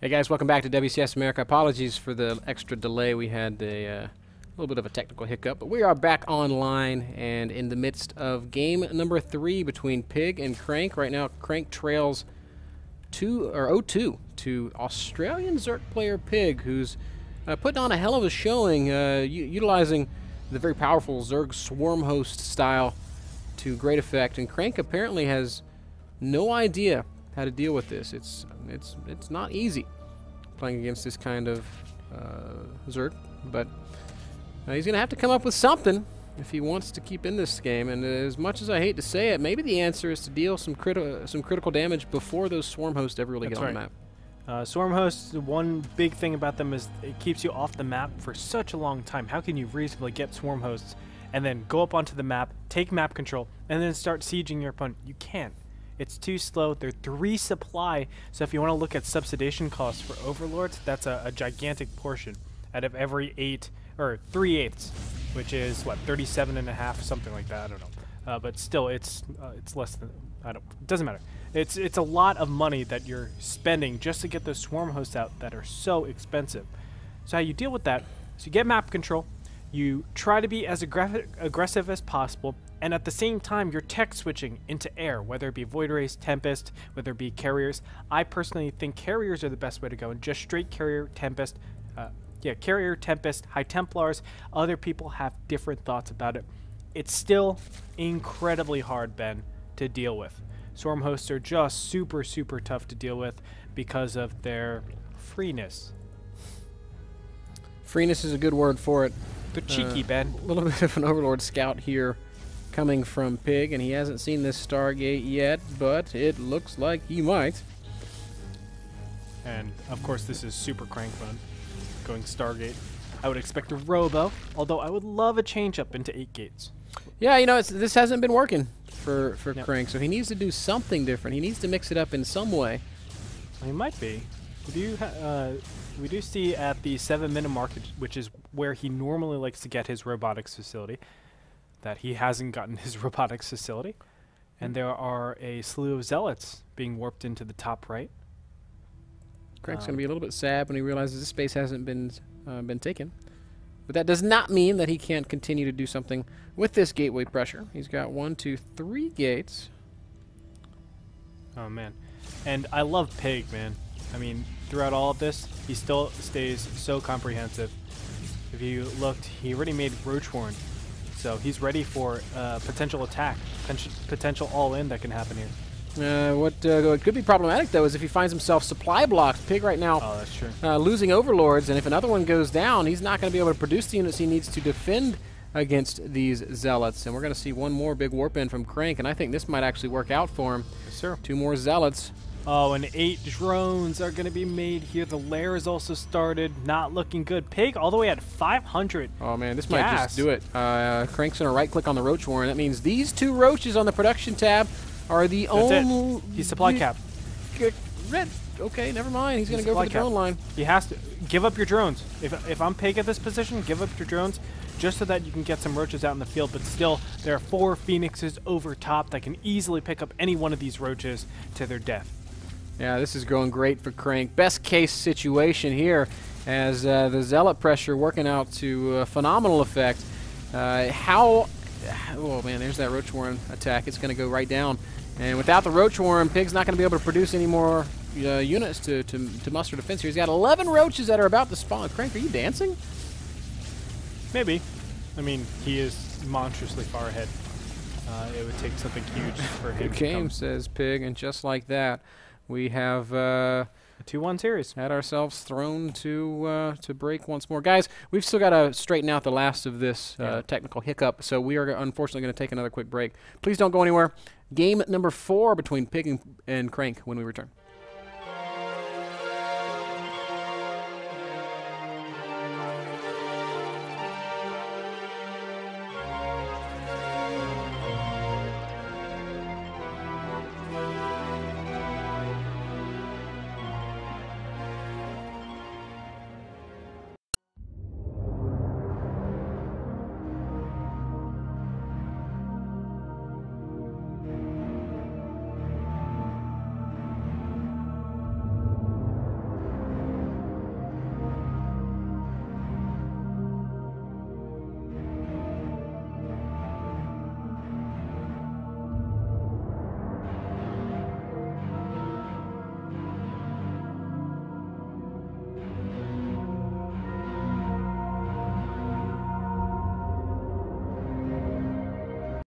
Hey guys, welcome back to WCS America. Apologies for the extra delay. We had a little bit of a technical hiccup, but we are back online and in the midst of game number 3 between Pig and Crank. Right now, Crank trails 0-2 to Australian Zerg player Pig, who's putting on a hell of a showing, utilizing the very powerful Zerg Swarm Host style to great effect. And Crank apparently has no idea how to deal with this. It's not easy playing against this kind of Zerg, but he's going to have to come up with something if he wants to keep in this game. And as much as I hate to say it, maybe the answer is to deal some critical damage before those Swarm Hosts ever really get on the map. Swarm Hosts, one big thing about them is it keeps you off the map for such a long time. How can you reasonably get Swarm Hosts and then go up onto the map, take map control, and then start sieging your opponent? You can't. It's too slow. They're 3 supply, so if you want to look at subsidization costs for Overlords, that's a gigantic portion out of every 8 or 3/8, which is what, 37.5, something like that. I don't know, but still, it's less than, it doesn't matter. It's a lot of money that you're spending just to get those Swarm Hosts out that are so expensive. So how you deal with that? So you get map control. You try to be as aggressive as possible, and at the same time, you're tech switching into air, whether it be Void Rays, Tempest, whether it be carriers. I personally think carriers are the best way to go, and just straight carrier, Tempest, carrier, Tempest, High Templars. Other people have different thoughts about it. It's still incredibly hard, Ben, to deal with. Swarm Hosts are just super, super tough to deal with because of their freeness. Freeness is a good word for it. They're cheeky, Ben. A little bit of an Overlord scout here coming from Pig, and he hasn't seen this Stargate yet, but it looks like he might. And, of course, this is Super Crank mode, going Stargate. I would expect a Robo, although I would love a change-up into 8 gates. Yeah, you know, this hasn't been working for Crank, so he needs to do something different. He needs to mix it up in some way. He might be. We do see at the 7-minute mark, which is where he normally likes to get his robotics facility, that he hasn't gotten his robotics facility. And there are a slew of zealots being warped into the top right. Crank's going to be a little bit sad when he realizes this space hasn't been taken. But that does not mean that he can't continue to do something with this gateway pressure. He's got 1, 2, 3 gates. Oh, man. And I love Pig, man. I mean, throughout all of this, he still stays so comprehensive. If you looked, he already made Roach Warren, so he's ready for potential attack, potential all-in that can happen here. What could be problematic, though, is if he finds himself supply blocked. Pig right now that's true. Losing Overlords, and if another one goes down, he's not going to be able to produce the units he needs to defend against these Zealots. And we're going to see one more big warp in from Crank, and I think this might actually work out for him. Yes, sir. 2 more Zealots. Oh, and 8 drones are going to be made here. The lair is also started. Not looking good. Pig all the way at 500. Oh, man, this might just do it. Crank's going to right-click on the Roach Warren. That means these 2 Roaches on the production tab are the only... He's supply cap. Red. Okay, never mind. He's going to go for the drone line. He has to. Give up your drones. If I'm Pig at this position, give up your drones just so that you can get some Roaches out in the field. But still, there are 4 Phoenixes over top that can easily pick up any one of these Roaches to their death. Yeah, this is going great for Crank. Best case situation here as the Zealot pressure working out to phenomenal effect. Oh, man, there's that Roach Warren attack. It's going to go right down. And without the Roach Warren, Pig's not going to be able to produce any more units to muster defense here. He's got 11 Roaches that are about to spawn. Crank, are you dancing? Maybe. I mean, he is monstrously far ahead. It would take something huge for him to game, says Pig, and just like that, we have a 2-1 series. Had ourselves thrown to break once more. Guys, we've still got to straighten out the last of this technical hiccup, so we are unfortunately going to take another quick break. Please don't go anywhere. Game number 4 between Pig and Crank when we return.